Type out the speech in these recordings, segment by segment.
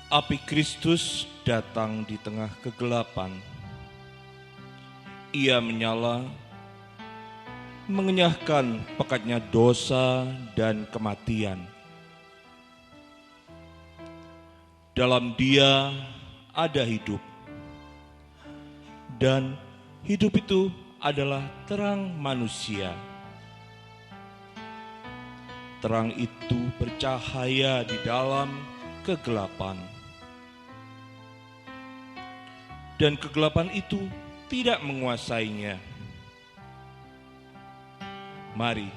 Api Kristus datang di tengah kegelapan. Ia menyala, mengenyahkan pekatnya dosa dan kematian. Dalam Dia ada hidup, dan hidup itu adalah terang manusia. Terang itu bercahaya di dalam kegelapan, dan kegelapan itu tidak menguasainya. Mari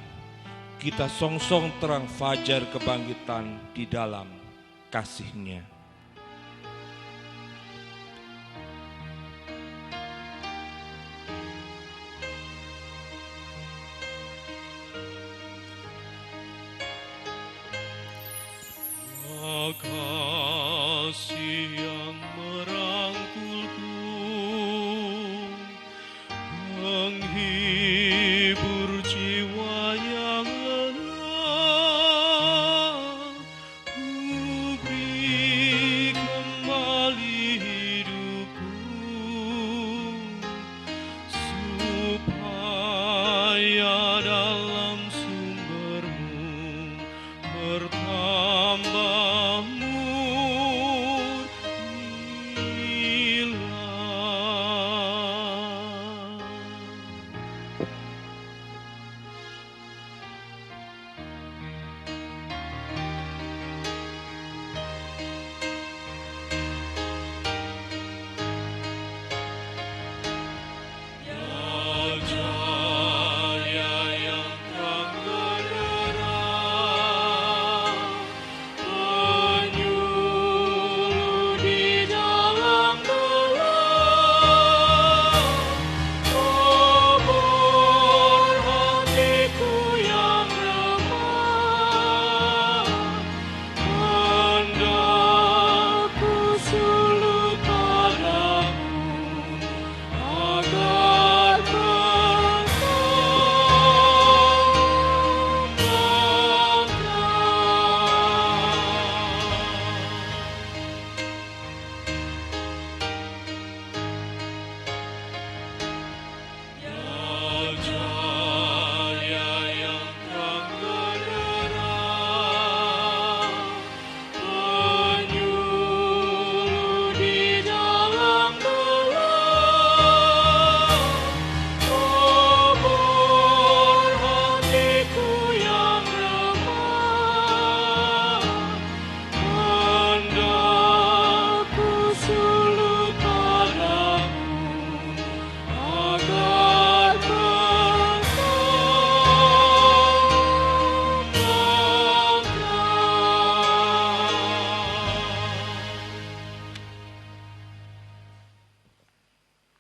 kita songsong terang fajar kebangkitan di dalam kasih-Nya. Kasih yang merangkulku, menghibur jiwa yang lelah, ku beri kembali hidupku, supaya dalam sumber-Mu bertambah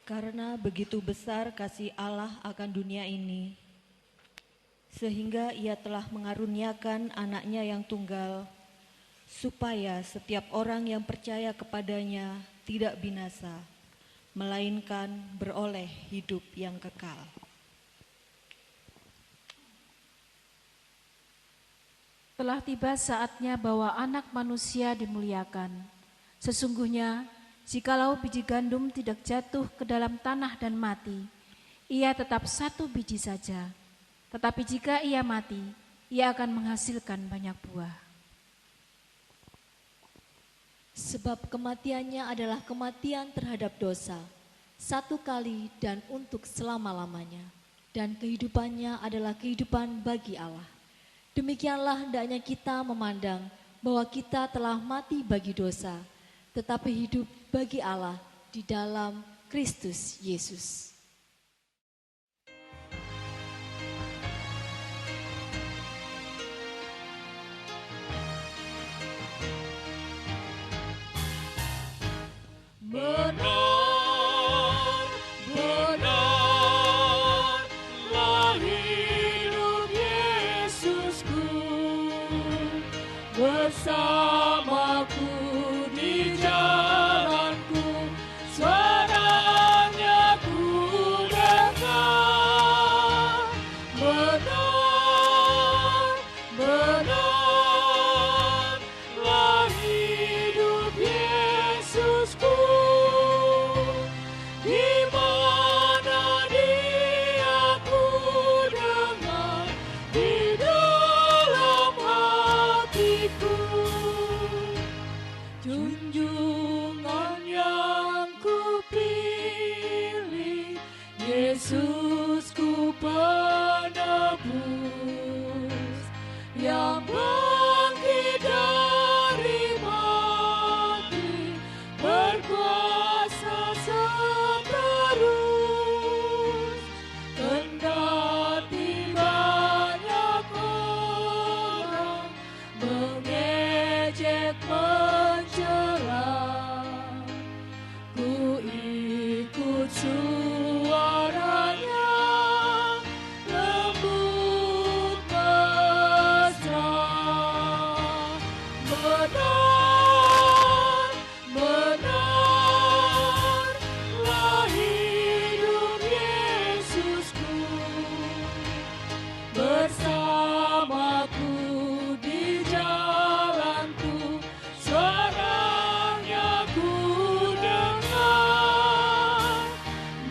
Karena begitu besar kasih Allah akan dunia ini, sehingga Ia telah mengaruniakan anaknya yang tunggal, supaya setiap orang yang percaya kepadanya tidak binasa, melainkan beroleh hidup yang kekal. Telah tiba saatnya bahwa anak manusia dimuliakan. Sesungguhnya, jikalau biji gandum tidak jatuh ke dalam tanah dan mati, ia tetap satu biji saja. Tetapi jika ia mati, ia akan menghasilkan banyak buah. Sebab kematiannya adalah kematian terhadap dosa, satu kali dan untuk selama-lamanya. Dan kehidupannya adalah kehidupan bagi Allah. Demikianlah hendaknya kita memandang bahwa kita telah mati bagi dosa, tetapi hidup bagi Allah di dalam Kristus Yesus. Benarlah hidup Yesusku bersamaku di jalanku, sebenarnya ku dengar. Benarlah hidup Yesus. Yesusku penebus yang bangkit dari mati, berkuasa seterus. Kendati banyak orang mengejek mencela, ku ikut suaranya, lembut mesra. Benar, benarlah hidup Yesusku, bersamaku di jalanku, suaranya ku dengar.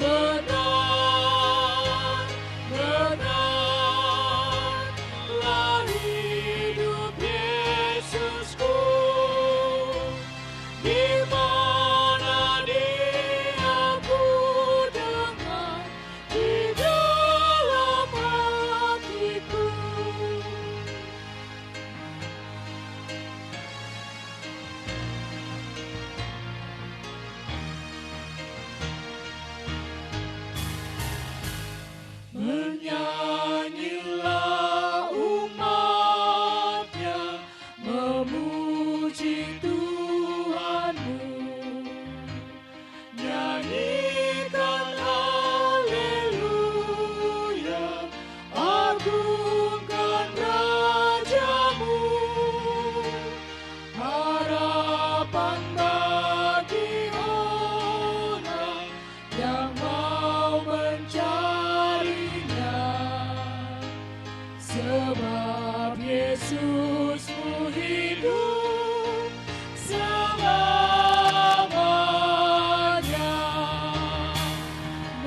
Benar, benarlah hidup Yesusku, di mana Dia ku dengar, di dalam hatiku. Menyanyilah umatnya, memuji Tuhanmu. Nyanyikan haleluya, agungkan Rajamu. Harapan bagi orang yang mau mencarinya, sebab Yesusmu hidup selamanya.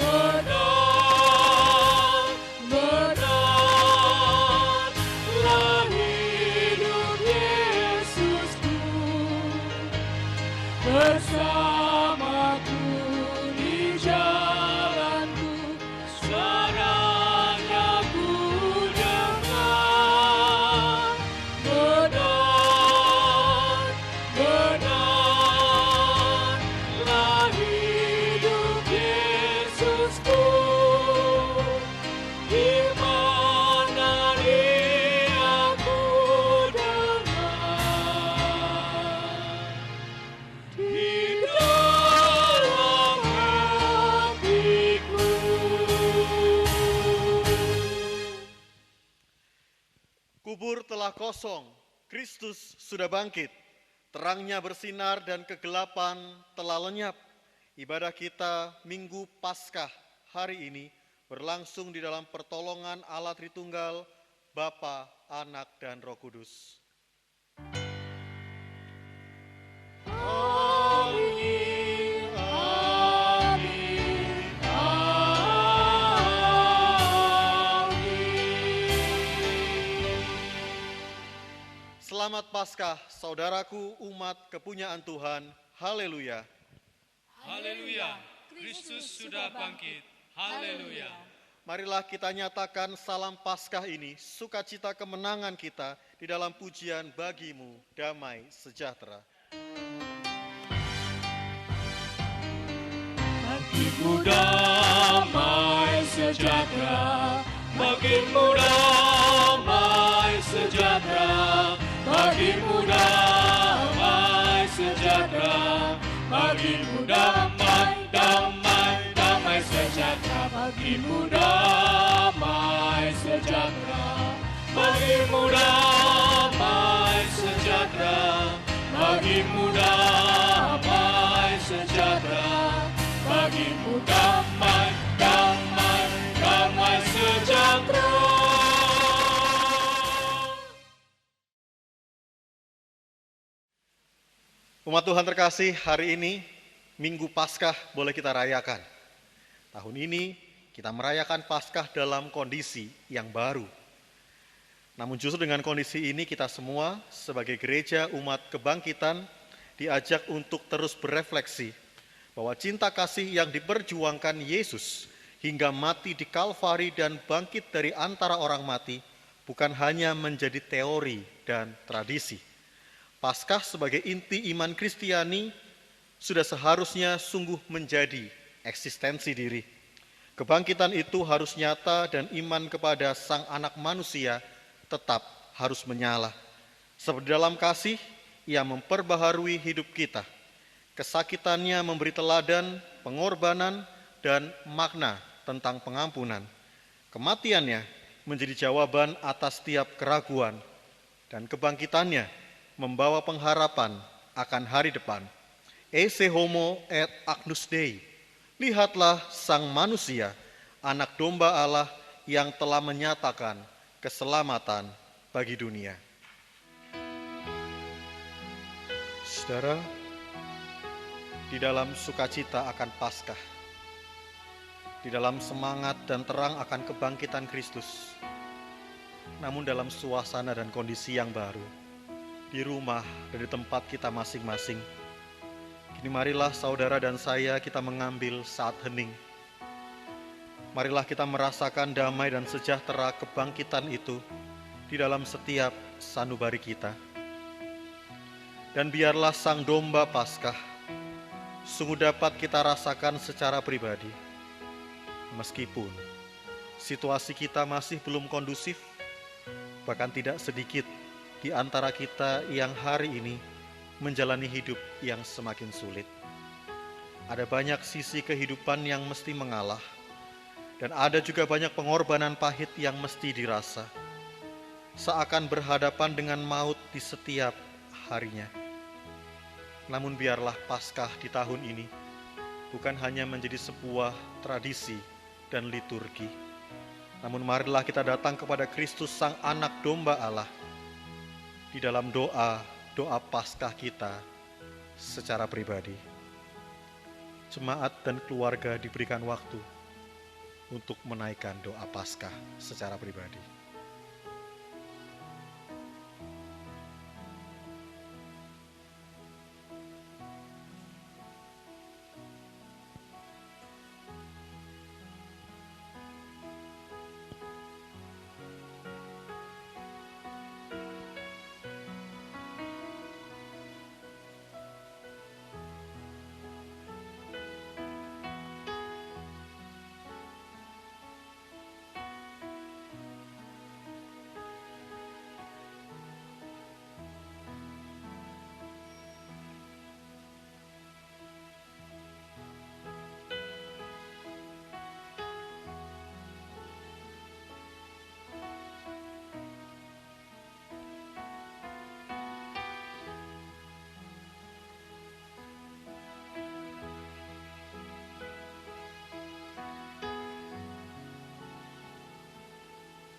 Benar, benarlah hidup Yesusku, bersamaku di jalanku, suaranya ku dengar. Benar, benarlah hidup Yesusku, di mana Dia ku dengar, di dalam hatiku. Kubur telah kosong, Kristus sudah bangkit. Terangnya bersinar dan kegelapan telah lenyap. Ibadah kita Minggu Paskah hari ini berlangsung di dalam pertolongan Allah Tritunggal, Bapa, Anak, dan Roh Kudus. Amin, amin, amin. Selamat Paskah, saudaraku umat kepunyaan Tuhan. Haleluya. Haleluya, Kristus sudah bangkit. Haleluya. Marilah kita nyatakan salam Paskah ini, sukacita kemenangan kita di dalam pujian bagimu, damai sejahtera. Bagimu damai sejahtera, bagimu damai sejahtera, bagimu damai sejahtera, bagimu damai, damai, damai sejahtera, bagimu damai sejahtera, bagimu damai sejahtera, bagimu damai sejahtera, bagimu damai, damai, damai sejahtera. Umat Tuhan terkasih, hari ini Minggu Paskah boleh kita rayakan. Tahun ini kita merayakan Paskah dalam kondisi yang baru. Namun justru dengan kondisi ini kita semua sebagai gereja umat kebangkitan diajak untuk terus berefleksi bahwa cinta kasih yang diperjuangkan Yesus hingga mati di Kalvari dan bangkit dari antara orang mati bukan hanya menjadi teori dan tradisi. Paskah sebagai inti iman Kristiani sudah seharusnya sungguh menjadi eksistensi diri. Kebangkitan itu harus nyata dan iman kepada Sang Anak Manusia tetap harus menyala. Seperti dalam kasih, Ia memperbaharui hidup kita. Kesakitannya memberi teladan, pengorbanan, dan makna tentang pengampunan. Kematiannya menjadi jawaban atas setiap keraguan, dan kebangkitannya membawa pengharapan akan hari depan. Esse homo et agnus Dei. Lihatlah Sang Manusia, Anak Domba Allah yang telah menyatakan keselamatan bagi dunia. Saudara, di dalam sukacita akan Paskah, di dalam semangat dan terang akan kebangkitan Kristus, namun dalam suasana dan kondisi yang baru, di rumah dan di tempat kita masing-masing, kini marilah saudara dan saya kita mengambil saat hening. Marilah kita merasakan damai dan sejahtera kebangkitan itu di dalam setiap sanubari kita. Dan biarlah Sang Domba Paskah sungguh dapat kita rasakan secara pribadi. Meskipun situasi kita masih belum kondusif, bahkan tidak sedikit di antara kita yang hari ini menjalani hidup yang semakin sulit. Ada banyak sisi kehidupan yang mesti mengalah, dan ada juga banyak pengorbanan pahit yang mesti dirasa, seakan berhadapan dengan maut di setiap harinya. Namun biarlah Paskah di tahun ini bukan hanya menjadi sebuah tradisi dan liturgi, namun marilah kita datang kepada Kristus Sang Anak Domba Allah di dalam doa Paskah kita secara pribadi. Jemaat dan keluarga diberikan waktu untuk menaikkan doa Paskah secara pribadi.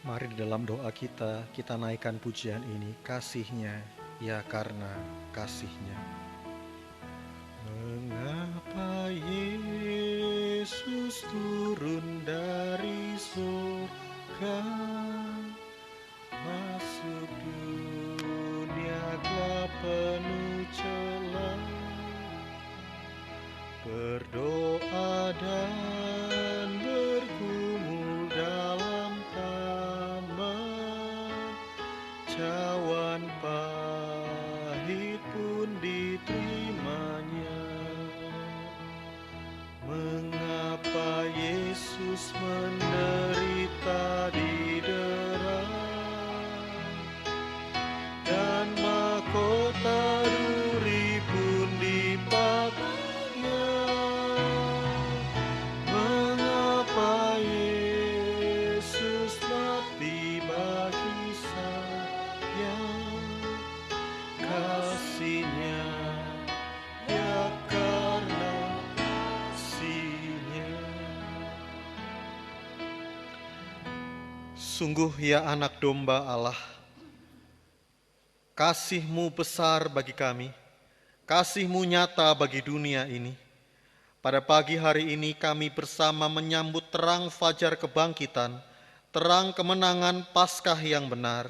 Mari di dalam doa kita naikkan pujian ini, kasih-Nya, ya karena kasih-Nya. Mengapa Yesus turun dari surga, masuk dunia gelap penuh celah, berdoa dan bergumul dalam cawan pahit pun diterimanya. Mengapa Yesus menderita didera dan mahkota duri pun dipakainya? Mengapa Yesus mati bagi kasih-Nya, ya karena kasih-Nya. Sungguh ya Anak Domba Allah, kasih-Mu besar bagi kami, kasih-Mu nyata bagi dunia ini. Pada pagi hari ini kami bersama menyambut terang fajar kebangkitan, terang kemenangan Paskah yang benar.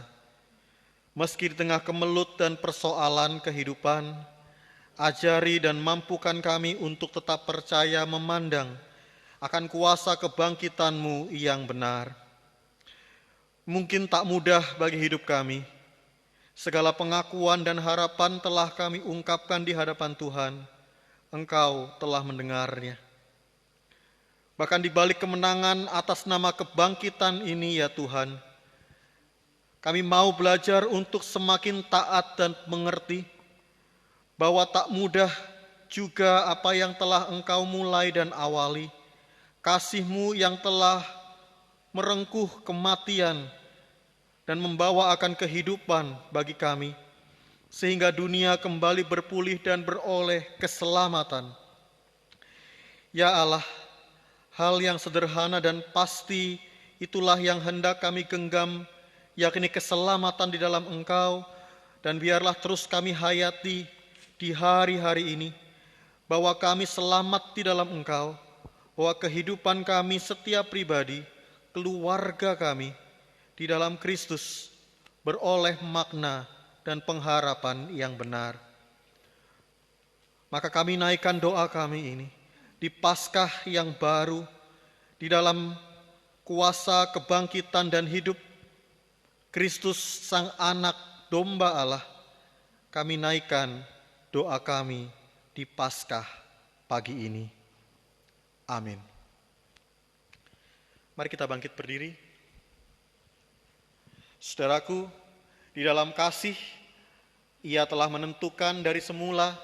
Meski di tengah kemelut dan persoalan kehidupan, ajari dan mampukan kami untuk tetap percaya memandang akan kuasa kebangkitan-Mu yang benar. Mungkin tak mudah bagi hidup kami. Segala pengakuan dan harapan telah kami ungkapkan di hadapan Tuhan. Engkau telah mendengarnya. Bahkan di balik kemenangan atas nama kebangkitan ini ya Tuhan, kami mau belajar untuk semakin taat dan mengerti bahwa tak mudah juga apa yang telah Engkau mulai dan awali, kasih-Mu yang telah merengkuh kematian dan membawa akan kehidupan bagi kami, sehingga dunia kembali berpulih dan beroleh keselamatan. Ya Allah, hal yang sederhana dan pasti itulah yang hendak kami genggam, yakni keselamatan di dalam Engkau, dan biarlah terus kami hayati di hari-hari ini, bahwa kami selamat di dalam Engkau, bahwa kehidupan kami setiap pribadi, keluarga kami, di dalam Kristus beroleh makna dan pengharapan yang benar. Maka kami naikkan doa kami ini di Paskah yang baru, di dalam kuasa kebangkitan dan hidup Kristus Sang Anak Domba Allah. Kami naikkan doa kami di Paskah pagi ini. Amin. Mari kita bangkit berdiri. Saudaraku, di dalam kasih, Ia telah menentukan dari semula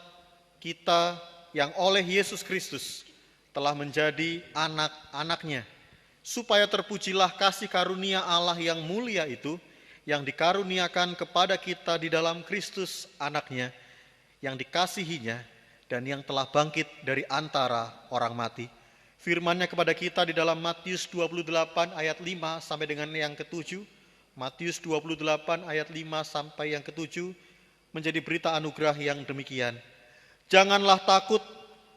kita yang oleh Yesus Kristus telah menjadi anak-anaknya, supaya terpujilah kasih karunia Allah yang mulia itu, yang dikaruniakan kepada kita di dalam Kristus Anaknya, yang dikasihinya, dan yang telah bangkit dari antara orang mati. Firman-Nya kepada kita di dalam Matius 28 ayat 5 sampai dengan yang ke-7, Matius 28 ayat 5 sampai yang ke-7 menjadi berita anugerah yang demikian. Janganlah takut,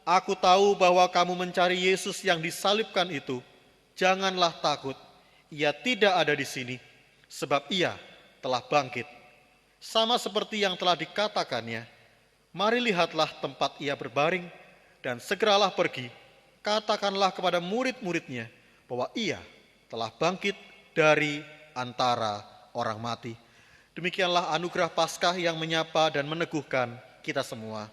aku tahu bahwa kamu mencari Yesus yang disalibkan itu. Janganlah takut, Ia tidak ada di sini, sebab Ia telah bangkit. Sama seperti yang telah dikatakannya, mari lihatlah tempat Ia berbaring, dan segeralah pergi, katakanlah kepada murid-murid-Nya bahwa Ia telah bangkit dari antara orang mati. Demikianlah anugerah Paskah yang menyapa dan meneguhkan kita semua.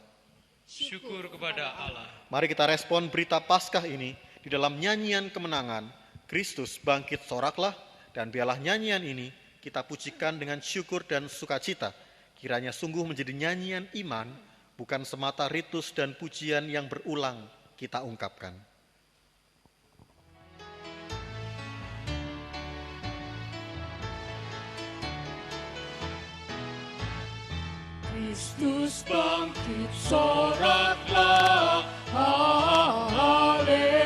Syukur kepada Allah. Mari kita respon berita Paskah ini di dalam nyanyian kemenangan. Kristus bangkit soraklah, dan biarlah nyanyian ini kita pujikan dengan syukur dan sukacita. Kiranya sungguh menjadi nyanyian iman, bukan semata ritus dan pujian yang berulang kita ungkapkan. Kristus bangkit soraklah, haleluya.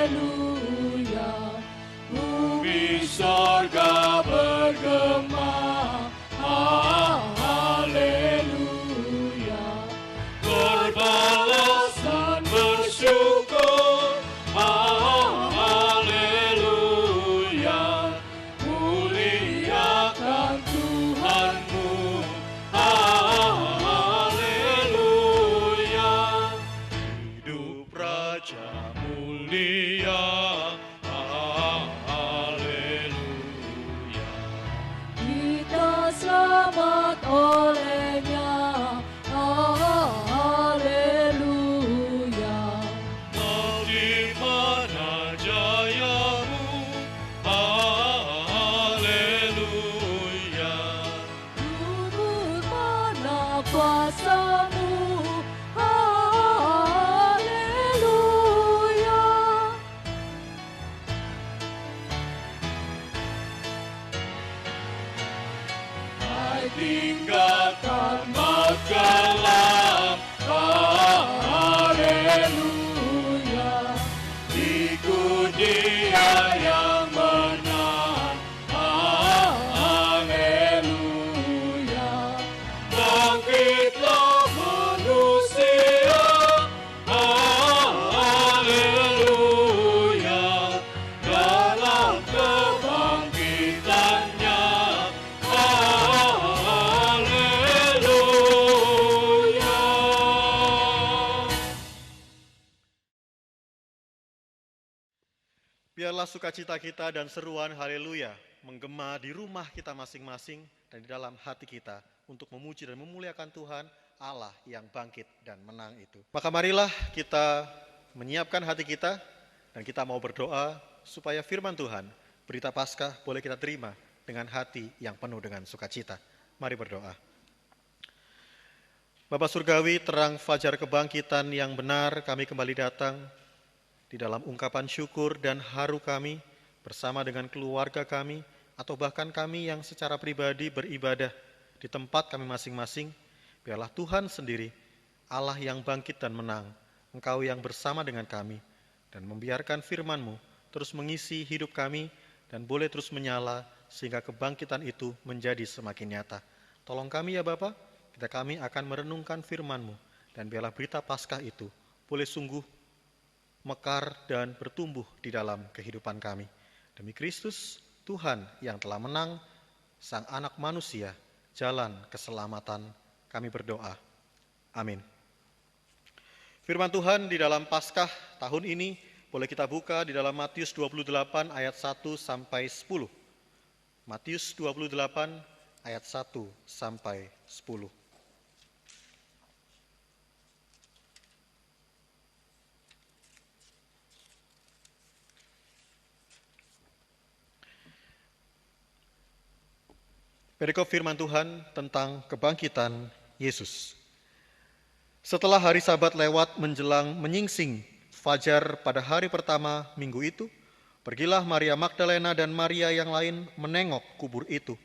Bumi sorga bergema, haleluya. Berbalas dan bersyukur, haleluya. Muliakan Tuhanmu, tinggalkan makalah, haleluya. Ikut Dia yang menang, haleluya. Bangkitlah manusia, haleluya. Dalam kebangkitannya, haleluya. Biarlah sukacita kita dan seruan haleluya menggema di rumah kita masing-masing dan di dalam hati kita untuk memuji dan memuliakan Tuhan Allah yang bangkit dan menang itu. Maka marilah kita menyiapkan hati kita dan kita mau berdoa supaya firman Tuhan, berita Paskah boleh kita terima dengan hati yang penuh dengan sukacita. Mari berdoa. Bapa Surgawi, terang fajar kebangkitan yang benar, kami kembali datang di dalam ungkapan syukur dan haru kami bersama dengan keluarga kami atau bahkan kami yang secara pribadi beribadah di tempat kami masing-masing. Biarlah Tuhan sendiri, Allah yang bangkit dan menang, Engkau yang bersama dengan kami dan membiarkan firman-Mu terus mengisi hidup kami dan boleh terus menyala sehingga kebangkitan itu menjadi semakin nyata. Tolong kami ya Bapa, kami akan merenungkan firman-Mu dan biarlah berita Paskah itu boleh sungguh mekar dan bertumbuh di dalam kehidupan kami. Demi Kristus, Tuhan yang telah menang, Sang Anak Manusia, jalan keselamatan, kami berdoa. Amin. Firman Tuhan di dalam Paskah tahun ini boleh kita buka di dalam Matius 28 ayat 1 sampai 10. Matius 28 ayat 1 sampai 10. Perikop firman Tuhan tentang kebangkitan Yesus. Setelah hari Sabat lewat menjelang menyingsing fajar pada hari pertama minggu itu, pergilah Maria Magdalena dan Maria yang lain menengok kubur itu.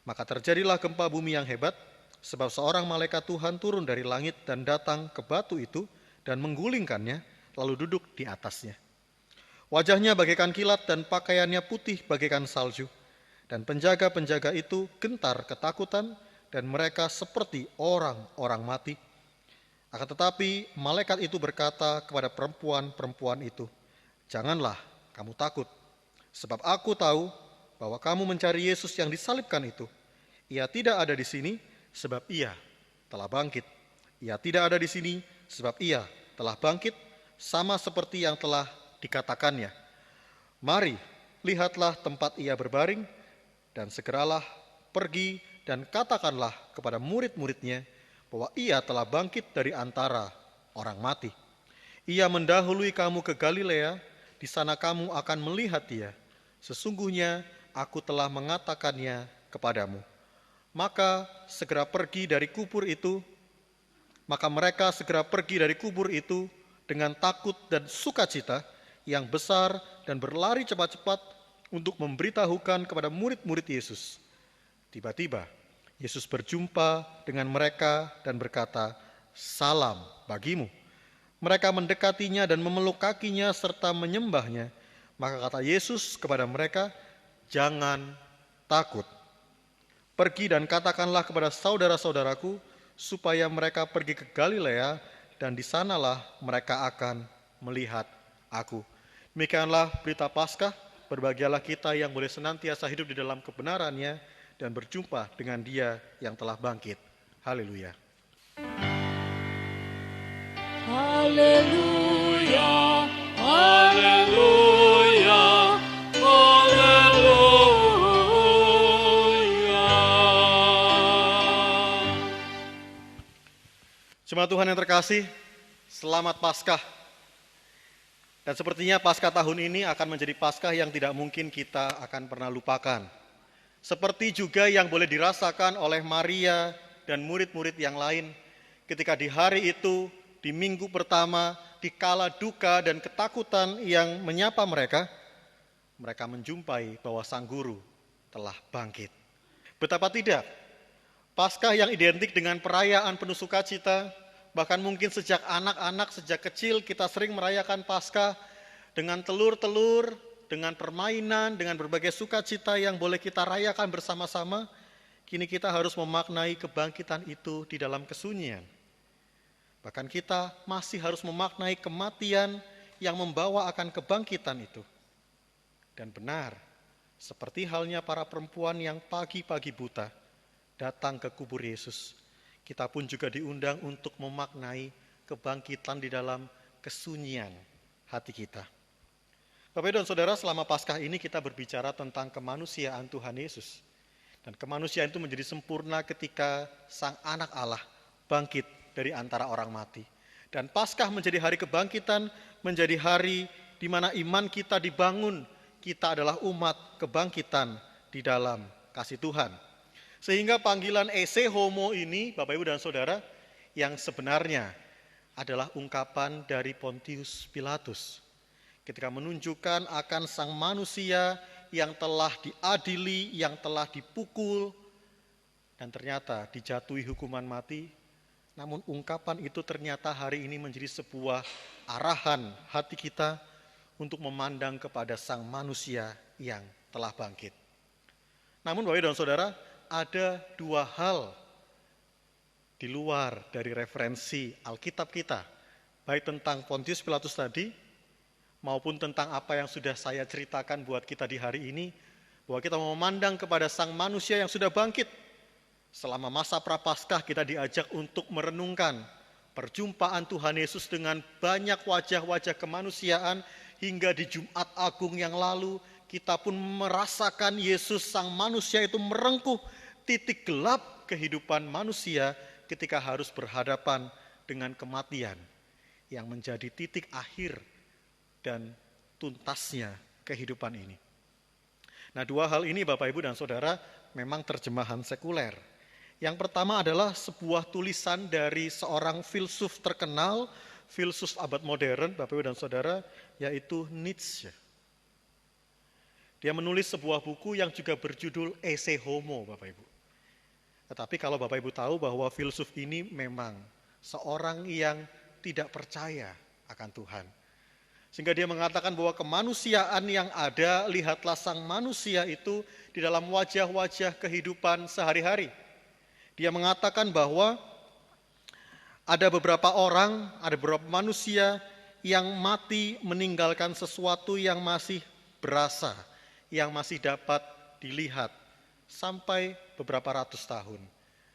Maka terjadilah gempa bumi yang hebat, sebab seorang malaikat Tuhan turun dari langit dan datang ke batu itu dan menggulingkannya, lalu duduk di atasnya. Wajahnya bagaikan kilat dan pakaiannya putih bagaikan salju. Dan penjaga-penjaga itu gentar ketakutan dan mereka seperti orang-orang mati. Akan tetapi malaikat itu berkata kepada perempuan-perempuan itu, "Janganlah kamu takut, sebab aku tahu bahwa kamu mencari Yesus yang disalibkan itu. Ia tidak ada di sini sebab ia telah bangkit. Ia tidak ada di sini sebab ia telah bangkit sama seperti yang telah dikatakannya. Mari, lihatlah tempat ia berbaring, dan segeralah pergi dan katakanlah kepada murid-muridnya bahwa ia telah bangkit dari antara orang mati. Ia mendahului kamu ke Galilea, di sana kamu akan melihat dia. Sesungguhnya aku telah mengatakannya kepadamu." Maka mereka segera pergi dari kubur itu dengan takut dan sukacita yang besar dan berlari cepat-cepat untuk memberitahukan kepada murid-murid Yesus. Tiba-tiba Yesus berjumpa dengan mereka dan berkata, "Salam bagimu." Mereka mendekatinya dan memeluk kakinya serta menyembahnya. Maka kata Yesus kepada mereka, "Jangan takut. Pergi dan katakanlah kepada saudara-saudaraku supaya mereka pergi ke Galilea dan di sanalah mereka akan melihat aku." Demikianlah berita Paskah. Berbahagialah kita yang boleh senantiasa hidup di dalam kebenarannya dan berjumpa dengan Dia yang telah bangkit. Haleluya. Haleluya, haleluya, haleluya. Jemaat Tuhan yang terkasih, selamat Paskah. Dan sepertinya Paskah tahun ini akan menjadi Paskah yang tidak mungkin kita akan pernah lupakan. Seperti juga yang boleh dirasakan oleh Maria dan murid-murid yang lain ketika di hari itu, di minggu pertama, di kala duka dan ketakutan yang menyapa mereka menjumpai bahwa Sang Guru telah bangkit. Betapa tidak, Paskah yang identik dengan perayaan penuh sukacita, bahkan mungkin sejak anak-anak, sejak kecil kita sering merayakan Paskah dengan telur-telur, dengan permainan, dengan berbagai sukacita yang boleh kita rayakan bersama-sama. Kini kita harus memaknai kebangkitan itu di dalam kesunyian. Bahkan kita masih harus memaknai kematian yang membawa akan kebangkitan itu. Dan benar, seperti halnya para perempuan yang pagi-pagi buta datang ke kubur Yesus, kita pun juga diundang untuk memaknai kebangkitan di dalam kesunyian hati kita. Bapak Ibu dan Saudara, selama Paskah ini kita berbicara tentang kemanusiaan Tuhan Yesus. Dan kemanusiaan itu menjadi sempurna ketika Sang Anak Allah bangkit dari antara orang mati. Dan Paskah menjadi hari kebangkitan, menjadi hari di mana iman kita dibangun. Kita adalah umat kebangkitan di dalam kasih Tuhan. Sehingga panggilan ese homo ini, Bapak Ibu dan Saudara, yang sebenarnya adalah ungkapan dari Pontius Pilatus. Ketika menunjukkan akan sang manusia yang telah diadili, yang telah dipukul, dan ternyata dijatuhi hukuman mati. Namun ungkapan itu ternyata hari ini menjadi sebuah arahan hati kita untuk memandang kepada sang manusia yang telah bangkit. Namun Bapak Ibu dan Saudara, ada dua hal di luar dari referensi Alkitab kita, baik tentang Pontius Pilatus tadi, maupun tentang apa yang sudah saya ceritakan buat kita di hari ini, bahwa kita memandang kepada sang manusia yang sudah bangkit. Selama masa Prapaskah kita diajak untuk merenungkan perjumpaan Tuhan Yesus dengan banyak wajah-wajah kemanusiaan, hingga di Jumat Agung yang lalu kita pun merasakan Yesus sang manusia itu merengkuh titik gelap kehidupan manusia ketika harus berhadapan dengan kematian yang menjadi titik akhir dan tuntasnya kehidupan ini. Nah, dua hal ini Bapak Ibu dan Saudara memang terjemahan sekuler. Yang pertama adalah sebuah tulisan dari seorang filsuf terkenal, filsuf abad modern Bapak Ibu dan Saudara, yaitu Nietzsche. Dia menulis sebuah buku yang juga berjudul Esse Homo Bapak Ibu. Tetapi kalau Bapak Ibu tahu bahwa filsuf ini memang seorang yang tidak percaya akan Tuhan. Sehingga dia mengatakan bahwa kemanusiaan yang ada, lihatlah sang manusia itu di dalam wajah-wajah kehidupan sehari-hari. Dia mengatakan bahwa ada beberapa orang, ada beberapa manusia yang mati meninggalkan sesuatu yang masih berasa, yang masih dapat dilihat sampai beberapa ratus tahun.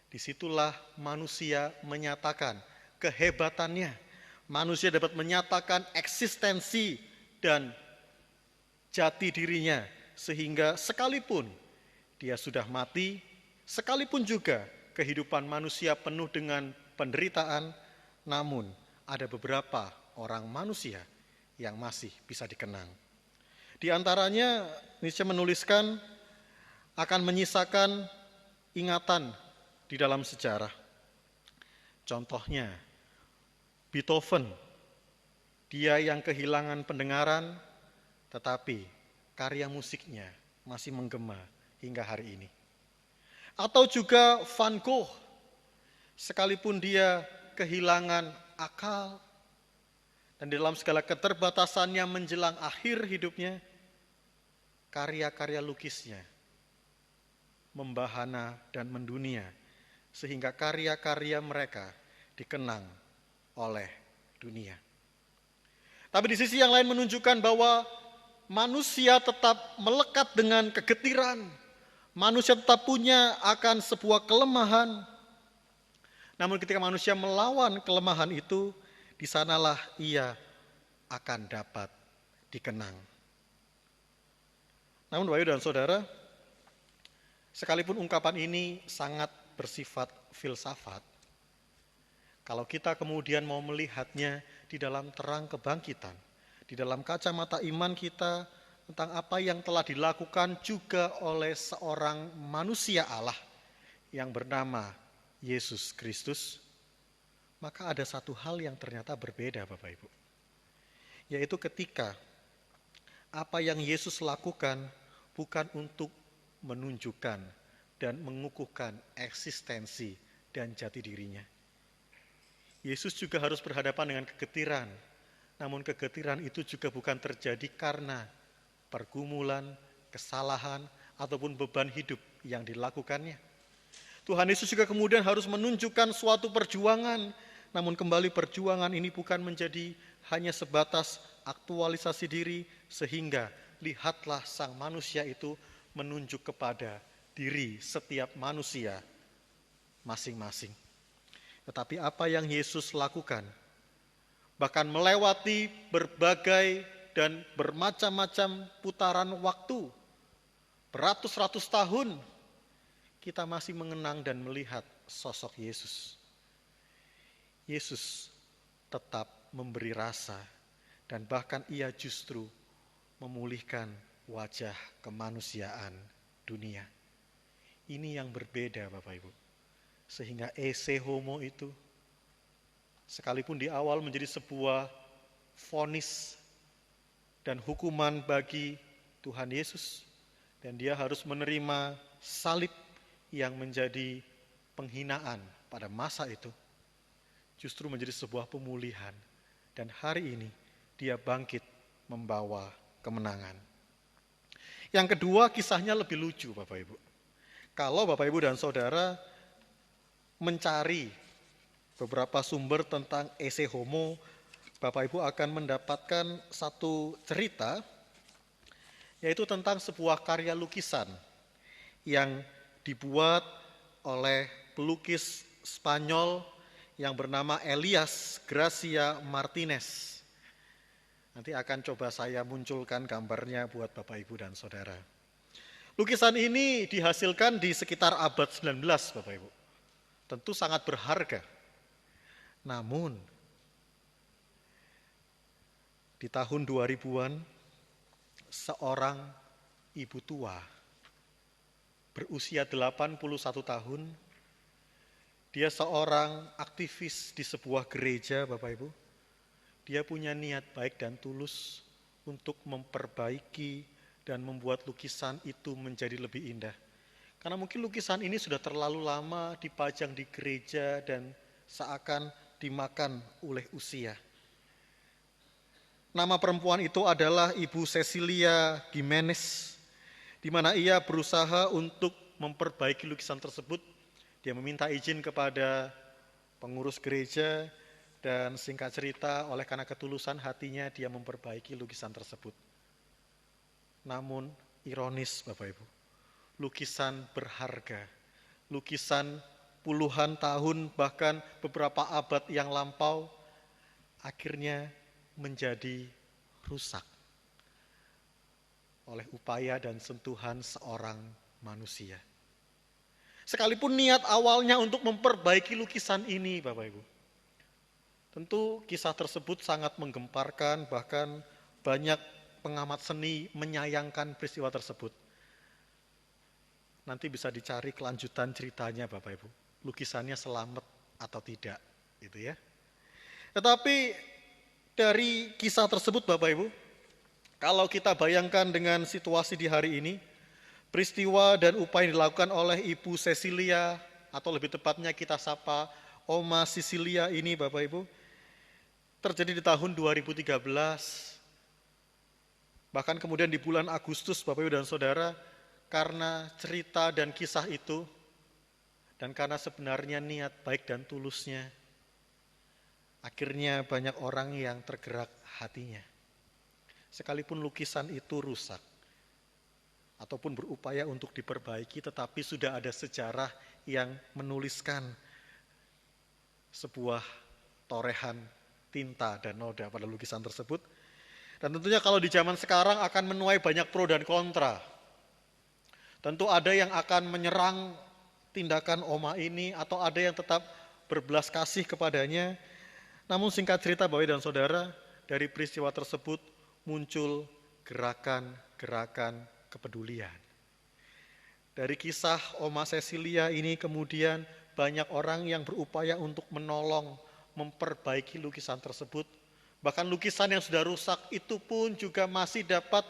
Disitulah manusia menyatakan kehebatannya. Manusia dapat menyatakan eksistensi dan jati dirinya, sehingga sekalipun dia sudah mati, sekalipun juga kehidupan manusia penuh dengan penderitaan, namun ada beberapa orang manusia yang masih bisa dikenang. Di antaranya Nietzsche menuliskan akan menyisakan ingatan di dalam sejarah. Contohnya Beethoven, dia yang kehilangan pendengaran, tetapi karya musiknya masih menggema hingga hari ini. Atau juga Van Gogh, sekalipun dia kehilangan akal, dan dalam segala keterbatasannya menjelang akhir hidupnya, karya-karya lukisnya membahana dan mendunia, sehingga karya-karya mereka dikenang oleh dunia. Tapi di sisi yang lain menunjukkan bahwa manusia tetap melekat dengan kegetiran, manusia tetap punya akan sebuah kelemahan. Namun ketika manusia melawan kelemahan itu, di sanalah ia akan dapat dikenang. Namun Bapak Ibu dan Saudara, sekalipun ungkapan ini sangat bersifat filsafat, kalau kita kemudian mau melihatnya di dalam terang kebangkitan, di dalam kacamata iman kita tentang apa yang telah dilakukan juga oleh seorang manusia Allah yang bernama Yesus Kristus, maka ada satu hal yang ternyata berbeda Bapak Ibu. Yaitu ketika apa yang Yesus lakukan bukan untuk menunjukkan dan mengukuhkan eksistensi dan jati dirinya. Yesus juga harus berhadapan dengan kegetiran. Namun kegetiran itu juga bukan terjadi karena pergumulan, kesalahan, ataupun beban hidup yang dilakukannya. Tuhan Yesus juga kemudian harus menunjukkan suatu perjuangan. Namun kembali perjuangan ini bukan menjadi hanya sebatas aktualisasi diri, sehingga lihatlah sang manusia itu menunjuk kepada diri setiap manusia masing-masing. Tetapi apa yang Yesus lakukan, bahkan melewati berbagai dan bermacam-macam putaran waktu, beratus-ratus tahun, kita masih mengenang dan melihat sosok Yesus. Yesus tetap memberi rasa dan bahkan ia justru memulihkan wajah kemanusiaan dunia. Ini yang berbeda Bapak Ibu. Sehingga esse homo itu sekalipun di awal menjadi sebuah vonis dan hukuman bagi Tuhan Yesus, dan dia harus menerima salib yang menjadi penghinaan pada masa itu, justru menjadi sebuah pemulihan. Dan hari ini dia bangkit membawa kemenangan. Yang kedua, kisahnya lebih lucu Bapak Ibu. Kalau Bapak Ibu dan Saudara mencari beberapa sumber tentang esse homo, Bapak Ibu akan mendapatkan satu cerita, yaitu tentang sebuah karya lukisan yang dibuat oleh pelukis Spanyol yang bernama Elias Gracia Martinez. Nanti akan coba saya munculkan gambarnya buat Bapak Ibu dan Saudara. Lukisan ini dihasilkan di sekitar abad 19 Bapak Ibu. Tentu sangat berharga. Namun di tahun 2000-an seorang ibu tua berusia 81 tahun, dia seorang aktivis di sebuah gereja Bapak Ibu. Dia punya niat baik dan tulus untuk memperbaiki dan membuat lukisan itu menjadi lebih indah. Karena mungkin lukisan ini sudah terlalu lama dipajang di gereja dan seakan dimakan oleh usia. Nama perempuan itu adalah Ibu Cecilia Gimenez, di mana ia berusaha untuk memperbaiki lukisan tersebut. Dia meminta izin kepada pengurus gereja dan singkat cerita oleh karena ketulusan hatinya dia memperbaiki lukisan tersebut. Namun ironis Bapak Ibu, lukisan berharga, lukisan puluhan tahun bahkan beberapa abad yang lampau akhirnya menjadi rusak oleh upaya dan sentuhan seorang manusia. Sekalipun niat awalnya untuk memperbaiki lukisan ini Bapak Ibu, tentu kisah tersebut sangat menggemparkan, bahkan banyak pengamat seni menyayangkan peristiwa tersebut. Nanti bisa dicari kelanjutan ceritanya Bapak Ibu, lukisannya selamat atau tidak, gitu ya. Tetapi dari kisah tersebut Bapak Ibu, kalau kita bayangkan dengan situasi di hari ini, peristiwa dan upaya yang dilakukan oleh Ibu Cecilia, atau lebih tepatnya kita sapa Oma Cecilia ini Bapak Ibu, terjadi di tahun 2013. Bahkan kemudian di bulan Agustus Bapak Ibu dan Saudara, karena cerita dan kisah itu, dan karena sebenarnya niat baik dan tulusnya, akhirnya banyak orang yang tergerak hatinya. Sekalipun lukisan itu rusak, ataupun berupaya untuk diperbaiki, tetapi sudah ada sejarah yang menuliskan sebuah torehan tinta dan noda pada lukisan tersebut. Dan tentunya kalau di zaman sekarang akan menuai banyak pro dan kontra. Tentu ada yang akan menyerang tindakan Oma ini, atau ada yang tetap berbelas kasih kepadanya. Namun singkat cerita Bapak dan Saudara, dari peristiwa tersebut muncul gerakan-gerakan kepedulian. Dari kisah Oma Cecilia ini kemudian banyak orang yang berupaya untuk menolong, memperbaiki lukisan tersebut. Bahkan lukisan yang sudah rusak itu pun juga masih dapat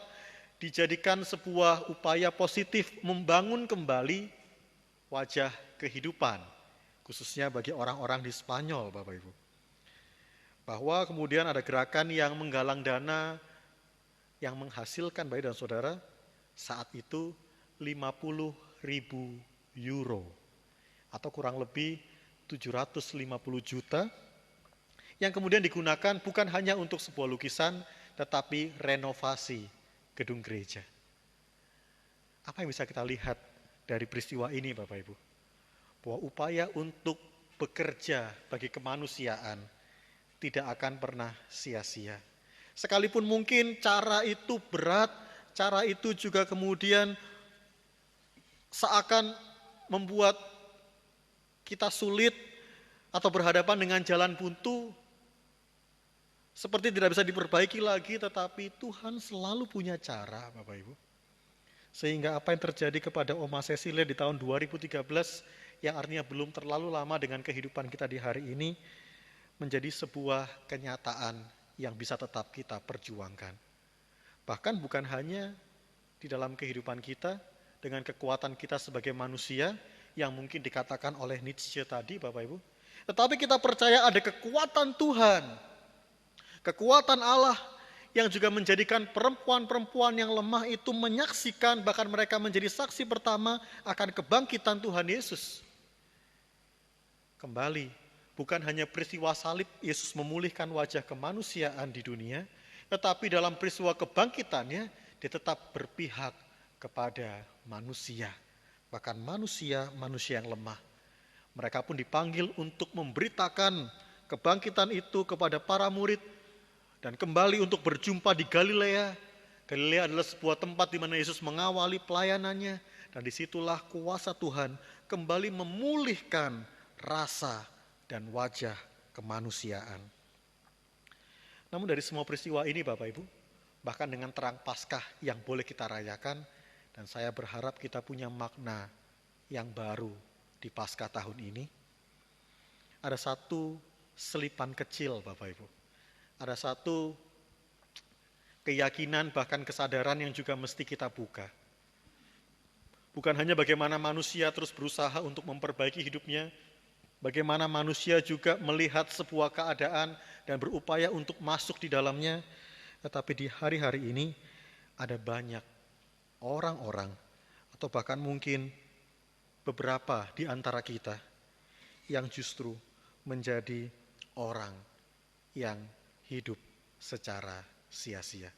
dijadikan sebuah upaya positif membangun kembali wajah kehidupan, khususnya bagi orang-orang di Spanyol Bapak Ibu. Bahwa kemudian ada gerakan yang menggalang dana yang menghasilkan Bapak dan Saudara saat itu 50.000 euro atau kurang lebih 750 juta yang kemudian digunakan bukan hanya untuk sebuah lukisan tetapi renovasi gedung gereja. Apa yang bisa kita lihat dari peristiwa ini Bapak Ibu? Bahwa upaya untuk bekerja bagi kemanusiaan tidak akan pernah sia-sia. Sekalipun mungkin cara itu berat, cara itu juga kemudian seakan membuat kita sulit atau berhadapan dengan jalan buntu, seperti tidak bisa diperbaiki lagi, tetapi Tuhan selalu punya cara, Bapak Ibu. Sehingga apa yang terjadi kepada Oma Cecilia di tahun 2013, yang artinya belum terlalu lama dengan kehidupan kita di hari ini, menjadi sebuah kenyataan yang bisa tetap kita perjuangkan. Bahkan bukan hanya di dalam kehidupan kita, dengan kekuatan kita sebagai manusia, yang mungkin dikatakan oleh Nietzsche tadi, Bapak Ibu, tetapi kita percaya ada kekuatan Tuhan, kekuatan Allah yang juga menjadikan perempuan-perempuan yang lemah itu menyaksikan, bahkan mereka menjadi saksi pertama akan kebangkitan Tuhan Yesus. Kembali, bukan hanya peristiwa salib Yesus memulihkan wajah kemanusiaan di dunia, tetapi dalam peristiwa kebangkitannya dia tetap berpihak kepada manusia, bahkan manusia yang lemah. Mereka pun dipanggil untuk memberitakan kebangkitan itu kepada para murid dan kembali untuk berjumpa di Galilea. Galilea adalah sebuah tempat di mana Yesus mengawali pelayanannya, dan disitulah kuasa Tuhan kembali memulihkan rasa dan wajah kemanusiaan. Namun dari semua peristiwa ini, Bapak Ibu, bahkan dengan terang Paskah yang boleh kita rayakan, dan saya berharap kita punya makna yang baru di Paskah tahun ini, ada satu selipan kecil, Bapak Ibu. Ada satu keyakinan bahkan kesadaran yang juga mesti kita buka. Bukan hanya bagaimana manusia terus berusaha untuk memperbaiki hidupnya, bagaimana manusia juga melihat sebuah keadaan dan berupaya untuk masuk di dalamnya, tetapi di hari-hari ini ada banyak orang-orang atau bahkan mungkin beberapa di antara kita yang justru menjadi orang yang hidup secara sia-sia.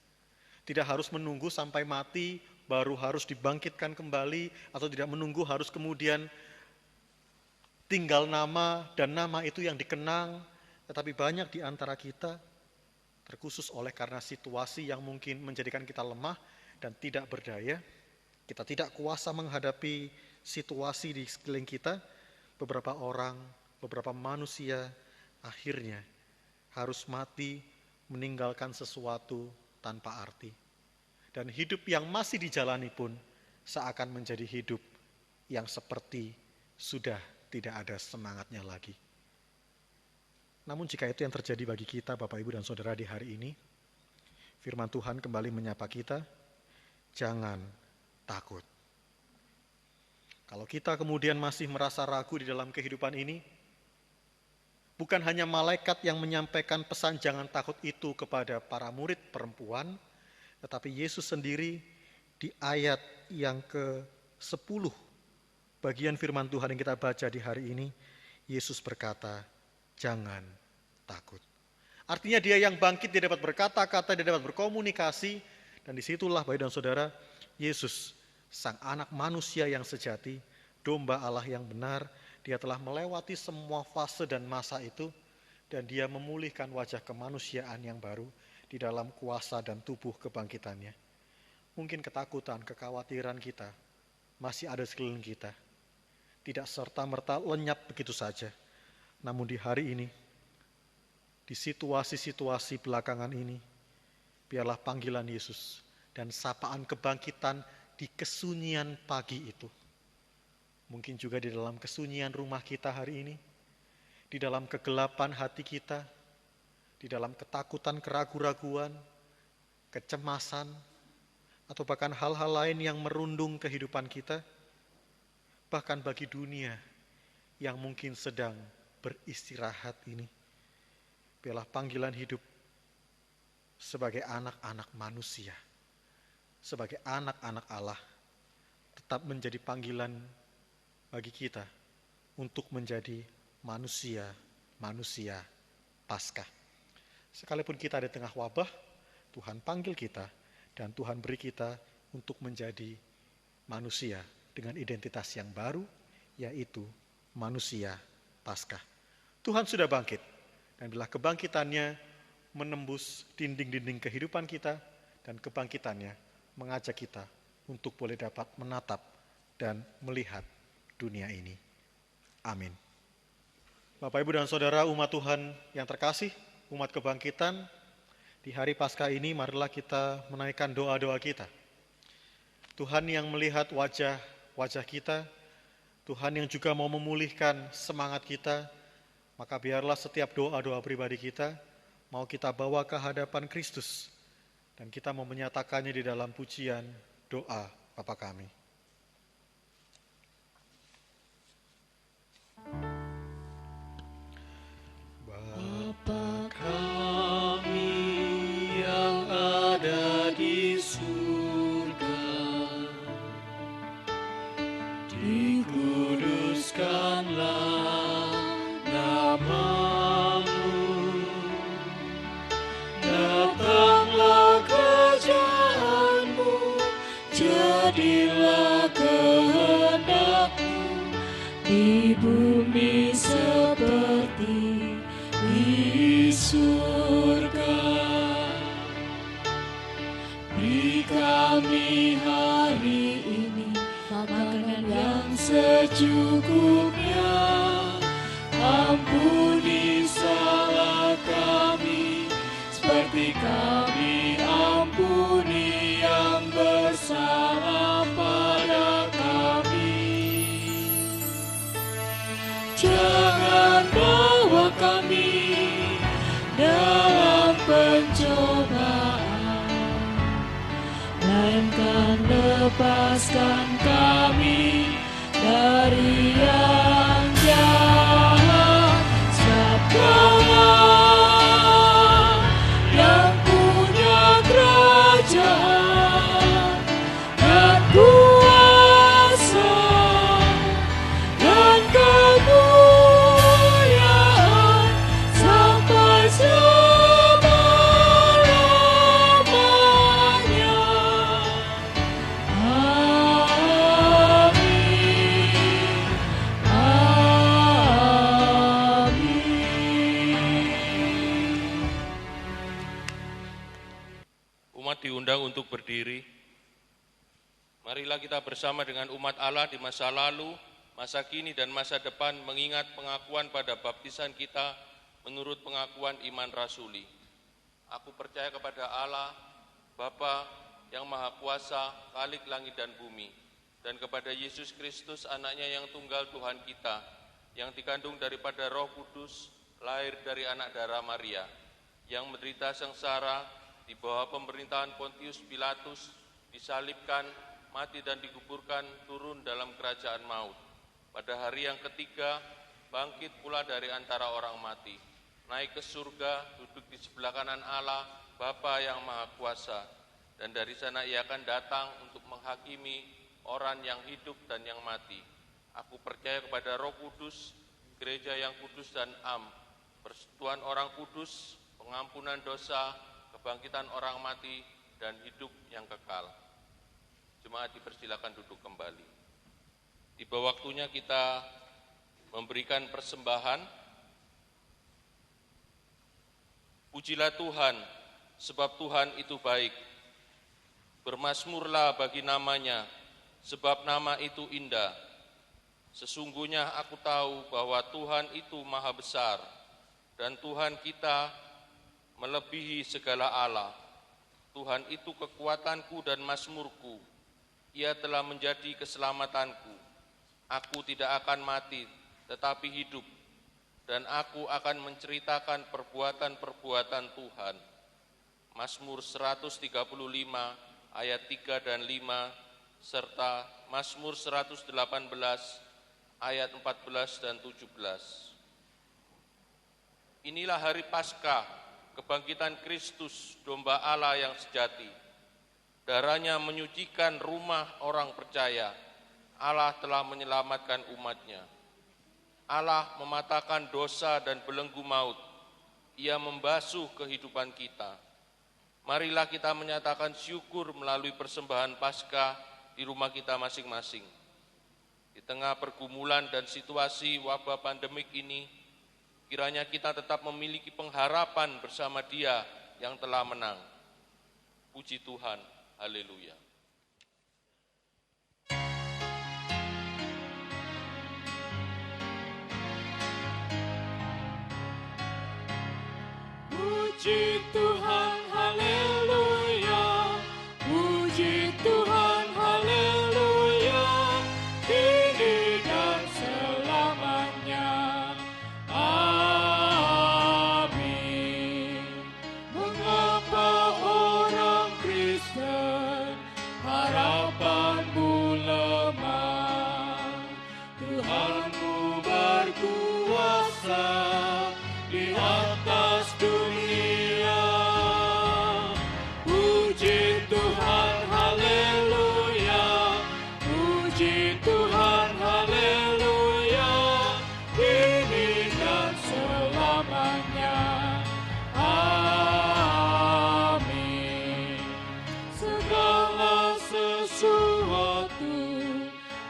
Tidak harus menunggu sampai mati baru harus dibangkitkan kembali, atau tidak menunggu harus kemudian tinggal nama dan nama itu yang dikenang, tetapi banyak di antara kita terkhusus oleh karena situasi yang mungkin menjadikan kita lemah dan tidak berdaya, kita tidak kuasa menghadapi situasi di sekeliling kita, beberapa orang, beberapa manusia akhirnya harus mati meninggalkan sesuatu tanpa arti. Dan hidup yang masih dijalani pun seakan menjadi hidup yang seperti sudah tidak ada semangatnya lagi. Namun jika itu yang terjadi bagi kita, Bapak Ibu dan Saudara, di hari ini, firman Tuhan kembali menyapa kita, jangan takut. Kalau kita kemudian masih merasa ragu di dalam kehidupan ini, bukan hanya malaikat yang menyampaikan pesan jangan takut itu kepada para murid perempuan, tetapi Yesus sendiri di ayat yang ke-10, bagian firman Tuhan yang kita baca di hari ini, Yesus berkata, jangan takut. Artinya dia yang bangkit, dia dapat berkata-kata, dia dapat berkomunikasi, dan disitulah Bapak dan Saudara, Yesus, Sang Anak Manusia yang sejati, domba Allah yang benar, dia telah melewati semua fase dan masa itu, dan dia memulihkan wajah kemanusiaan yang baru di dalam kuasa dan tubuh kebangkitannya. Mungkin ketakutan, kekhawatiran kita masih ada sekeliling kita, tidak serta-merta lenyap begitu saja. Namun di hari ini, di situasi-situasi belakangan ini, biarlah panggilan Yesus dan sapaan kebangkitan di kesunyian pagi itu, mungkin juga di dalam kesunyian rumah kita hari ini, di dalam kegelapan hati kita, di dalam ketakutan, keraguan-raguan, kecemasan, atau bahkan hal-hal lain yang merundung kehidupan kita, bahkan bagi dunia yang mungkin sedang beristirahat ini, biarlah panggilan hidup sebagai anak-anak manusia, sebagai anak-anak Allah, tetap menjadi panggilan bagi kita untuk menjadi manusia Paskah. Sekalipun kita di tengah wabah, Tuhan panggil kita dan Tuhan beri kita untuk menjadi manusia dengan identitas yang baru, yaitu manusia Paskah. Tuhan sudah bangkit, dan bila kebangkitannya menembus dinding-dinding kehidupan kita, dan kebangkitannya mengajak kita untuk boleh dapat menatap dan melihat dunia ini. Amin. Bapak, Ibu, dan Saudara umat Tuhan yang terkasih, umat kebangkitan, di hari Paskah ini marilah kita menaikkan doa-doa kita. Tuhan yang melihat wajah kita, Tuhan yang juga mau memulihkan semangat kita, maka biarlah setiap doa-doa pribadi kita mau kita bawa ke hadapan Kristus, dan kita mau menyatakannya di dalam pujian doa Bapa kami. Bapa kami yang ada di surga, dikuduskanlah nama-Mu, datanglah kerajaan-Mu, jadilah kehendak-Mu di bumi seperti di surga. Beri kami hari ini makanan yang secukupnya. Ampuni salah kami seperti kami ampuni yang bersalah pada kami. Jangan bawa kami dalam pencobaan, melainkan lepaskan kami dari yang jahat. Sebab Kaulah yang punya kerajaan dan kuasa dan kemuliaan sampai selama-lamanya. Amin. Amin. Umat diundang untuk berdiri. Marilah kita bersama dengan umat Allah di masa lalu, masa kini, dan masa depan mengingat pengakuan pada baptisan kita menurut pengakuan iman rasuli. Aku percaya kepada Allah, Bapa yang Maha Kuasa, Khalik langit dan bumi, dan kepada Yesus Kristus, anaknya yang tunggal Tuhan kita, yang dikandung daripada Roh Kudus, lahir dari anak darah Maria, yang menderita sengsara di bawah pemerintahan Pontius Pilatus, disalibkan, mati dan dikuburkan, turun dalam kerajaan maut. Pada hari yang ketiga, bangkit pula dari antara orang mati, naik ke surga, duduk di sebelah kanan Allah, Bapa yang Maha Kuasa, dan dari sana Ia akan datang untuk menghakimi orang yang hidup dan yang mati. Aku percaya kepada Roh Kudus, gereja yang kudus dan am, persekutuan orang kudus, pengampunan dosa, kebangkitan orang mati, dan hidup yang kekal. Jemaat dipersilakan duduk kembali. Tiba waktunya kita memberikan persembahan. Pujilah Tuhan, sebab Tuhan itu baik. Bermazmurlah bagi namanya, sebab nama itu indah. Sesungguhnya aku tahu bahwa Tuhan itu maha besar, dan Tuhan kita melebihi segala Allah. Tuhan itu kekuatanku dan mazmurku. Ia telah menjadi keselamatanku. Aku tidak akan mati, tetapi hidup, dan aku akan menceritakan perbuatan-perbuatan Tuhan. Mazmur 135 ayat 3 dan 5, serta Mazmur 118 ayat 14 dan 17. Inilah hari Paskah, kebangkitan Kristus, domba Allah yang sejati. Darahnya menyucikan rumah orang percaya. Allah telah menyelamatkan umatnya. Allah mematahkan dosa dan belenggu maut. Ia membasuh kehidupan kita. Marilah kita menyatakan syukur melalui persembahan Paskah di rumah kita masing-masing. Di tengah pergumulan dan situasi wabah pandemik ini, Kiranya kita tetap memiliki pengharapan bersama Dia yang telah menang. Puji Tuhan, haleluya. Puji Tuhan, haleluya. Puji Tuhan, haleluya. Kini dan selamanya. Amin. Mengapa orang Kristen harapanmu lemah? Tuhanmu berkuasa di atas dunia. Puji Tuhan, haleluya. Puji Tuhan, haleluya. Kini dan selamanya. Amin. Segala sesuatu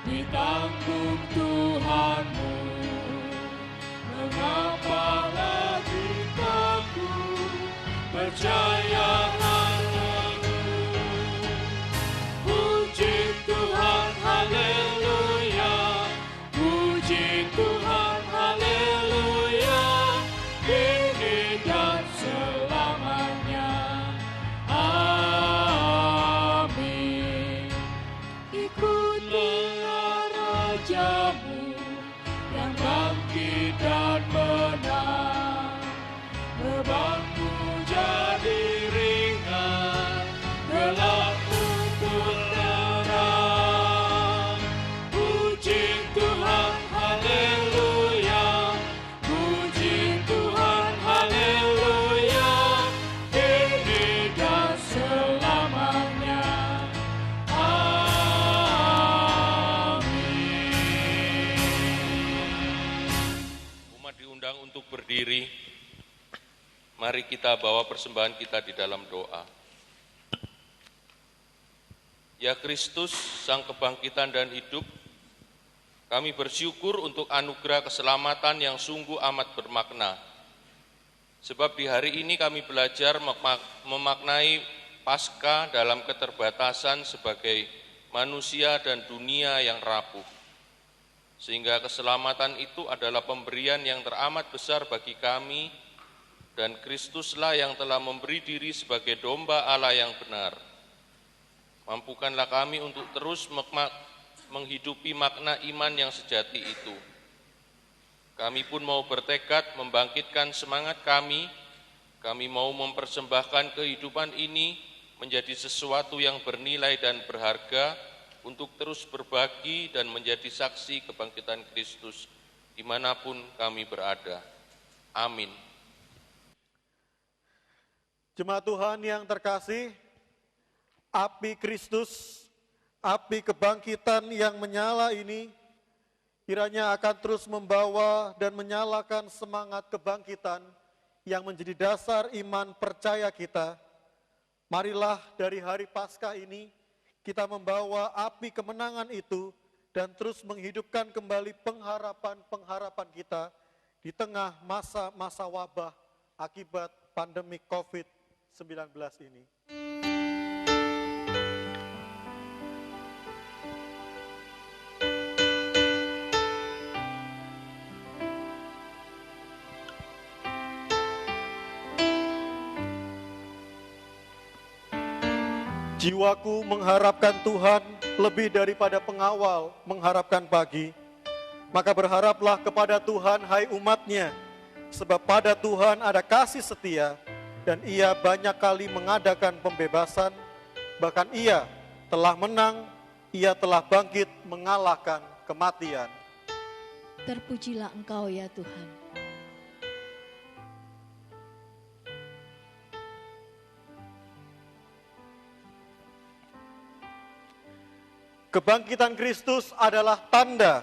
ditanggung Tuhanmu. Mengapa lagi takut? Percayalah aku. Puji Tuhan, haleluya. Puji Tuhan, haleluya. Kini dan selamanya. Amin. Ikutilah Rajamu yang bangkit dan menang. Bebanmu jadi ringan, gelapmu pun terang. Puji Tuhan, haleluya. Puji Tuhan, haleluya. Kini dan selamanya. Umat diundang untuk berdiri. Mari kita bawa persembahan kita di dalam doa. Ya Kristus, Sang Kebangkitan dan Hidup, kami bersyukur untuk anugerah keselamatan yang sungguh amat bermakna. Sebab di hari ini kami belajar memaknai Paskah dalam keterbatasan sebagai manusia dan dunia yang rapuh. Sehingga keselamatan itu adalah pemberian yang teramat besar bagi kami, dan Kristuslah yang telah memberi diri sebagai domba Allah yang benar. Mampukanlah kami untuk terus menghidupi makna iman yang sejati itu. Kami pun mau bertekad membangkitkan semangat kami mau mempersembahkan kehidupan ini menjadi sesuatu yang bernilai dan berharga untuk terus berbagi dan menjadi saksi kebangkitan Kristus dimanapun kami berada. Amin. Jemaat Tuhan yang terkasih, api Kristus, api kebangkitan yang menyala ini, kiranya akan terus membawa dan menyalakan semangat kebangkitan yang menjadi dasar iman percaya kita. Marilah dari hari Paskah ini, kita membawa api kemenangan itu dan terus menghidupkan kembali pengharapan-pengharapan kita di tengah masa-masa wabah akibat pandemi COVID-19 ini. Jiwaku mengharapkan Tuhan lebih daripada pengawal mengharapkan pagi. Maka berharaplah kepada Tuhan, hai umat-Nya, sebab pada Tuhan ada kasih setia, dan Ia banyak kali mengadakan pembebasan, bahkan Ia telah menang, Ia telah bangkit mengalahkan kematian. Terpujilah Engkau ya Tuhan. Kebangkitan Kristus adalah tanda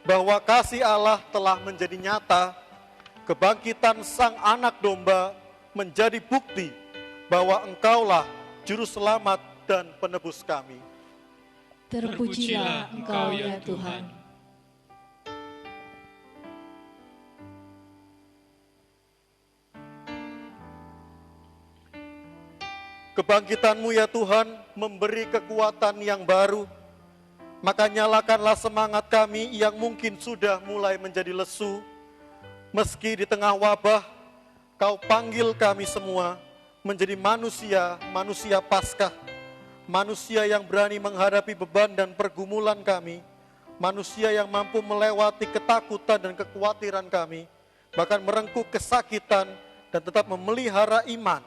bahwa kasih Allah telah menjadi nyata. Kebangkitan Sang Anak Domba menjadi bukti bahwa Engkaulah Juru Selamat dan Penebus kami. Terpujilah Engkau ya Tuhan. Kebangkitan-Mu ya Tuhan memberi kekuatan yang baru. Maka nyalakanlah semangat kami yang mungkin sudah mulai menjadi lesu. Meski di tengah wabah, Kau panggil kami semua menjadi manusia Paskah. Manusia yang berani menghadapi beban dan pergumulan kami. Manusia yang mampu melewati ketakutan dan kekhawatiran kami. Bahkan merengkuh kesakitan dan tetap memelihara iman.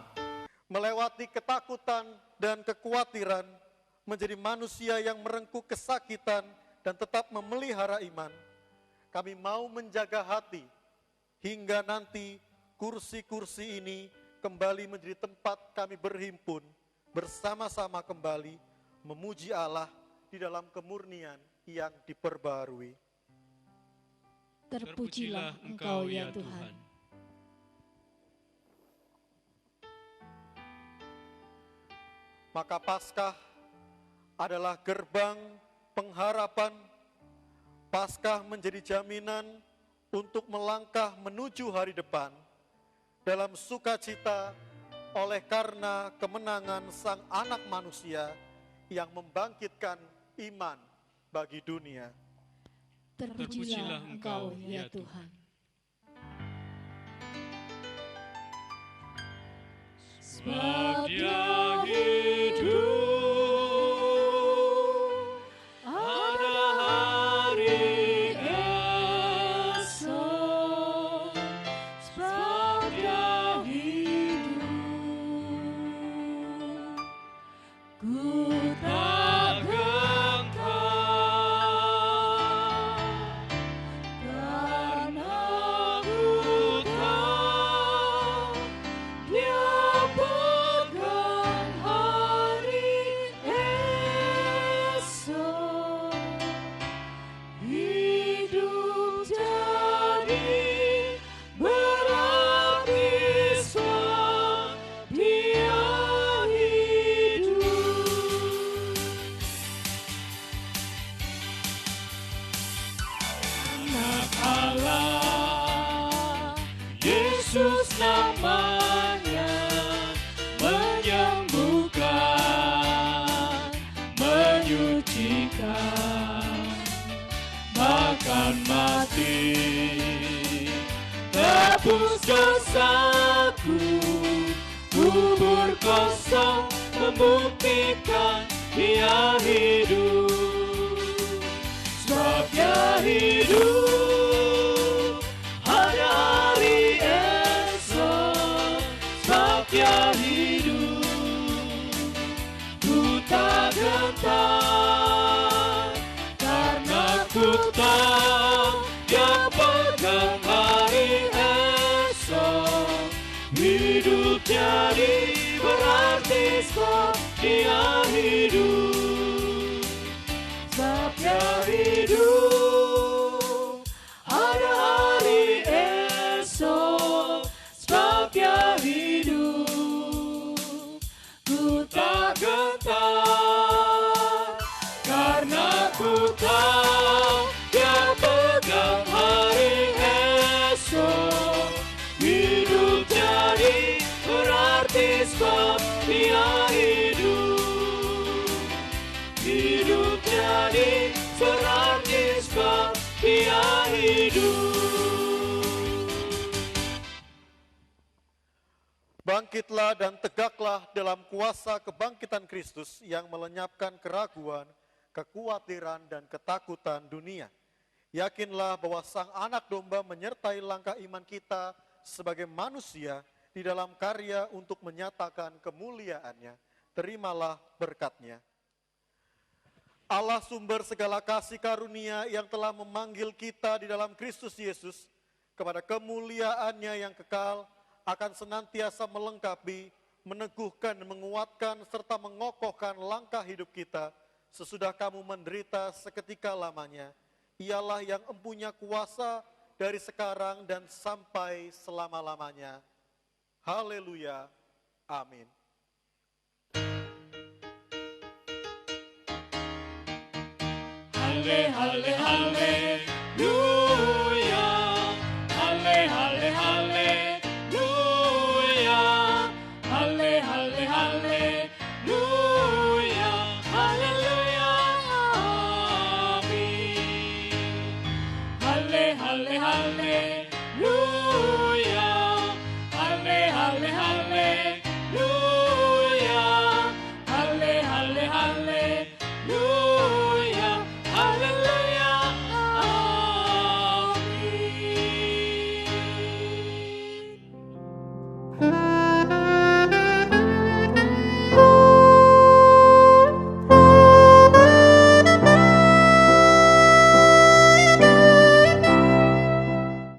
Melewati ketakutan dan kekhawatiran, menjadi manusia yang merengkuh kesakitan dan tetap memelihara iman. Kami mau menjaga hati hingga nanti kursi-kursi ini kembali menjadi tempat kami berhimpun bersama-sama kembali memuji Allah di dalam kemurnian yang diperbarui. Terpujilah Engkau ya Tuhan. Maka Paskah adalah gerbang pengharapan. Paskah menjadi jaminan untuk melangkah menuju hari depan dalam sukacita oleh karena kemenangan Sang Anak Manusia yang membangkitkan iman bagi dunia. Terpujilah Engkau ya Tuhan. Sebab Dia hidup, ada hari esok. Sebab Dia hidup, ku tak gentar, karena ku tahu Dia pegang hari esok. Hidup jadi berarti sebab Dia hidup. Anak Allah, Yesus namanya, menyembuhkan, menyucikan, bahkan mati, tebus dosaku, kubur kosong membuktikan Dia hidup. Sebab Dia hidup, ada hari esok. Sebab Dia hidup, ku tak gentar, karena ku tahu Dia pegang hari esok. Hidup jadi berarti sebab Dia hidup. Sebab Dia hidup, ada hari esok. Sebab Dia hidup, ku tak gentar, karena ku tahu Dia pegang hari esok. Hidup jadi berarti sebab Dia hidup. Hidup jadi berarti sebab Dia hidup. Bangkitlah dan tegaklah dalam kuasa kebangkitan Kristus yang melenyapkan keraguan, kekhawatiran, dan ketakutan dunia. Yakinlah bahwa Sang Anak Domba menyertai langkah iman kita sebagai manusia di dalam karya untuk menyatakan kemuliaan-Nya. Terimalah berkat-Nya. Allah sumber segala kasih karunia yang telah memanggil kita di dalam Kristus Yesus kepada kemuliaan-Nya yang kekal, akan senantiasa melengkapi, meneguhkan, menguatkan, serta mengokohkan langkah hidup kita sesudah kamu menderita seketika lamanya. Ialah yang empunya kuasa dari sekarang dan sampai selama-lamanya. Haleluya. Amin. Halle, halle, halleluya. Halle, halle, halleluya. Halle, halle, halleluya. Haleluya.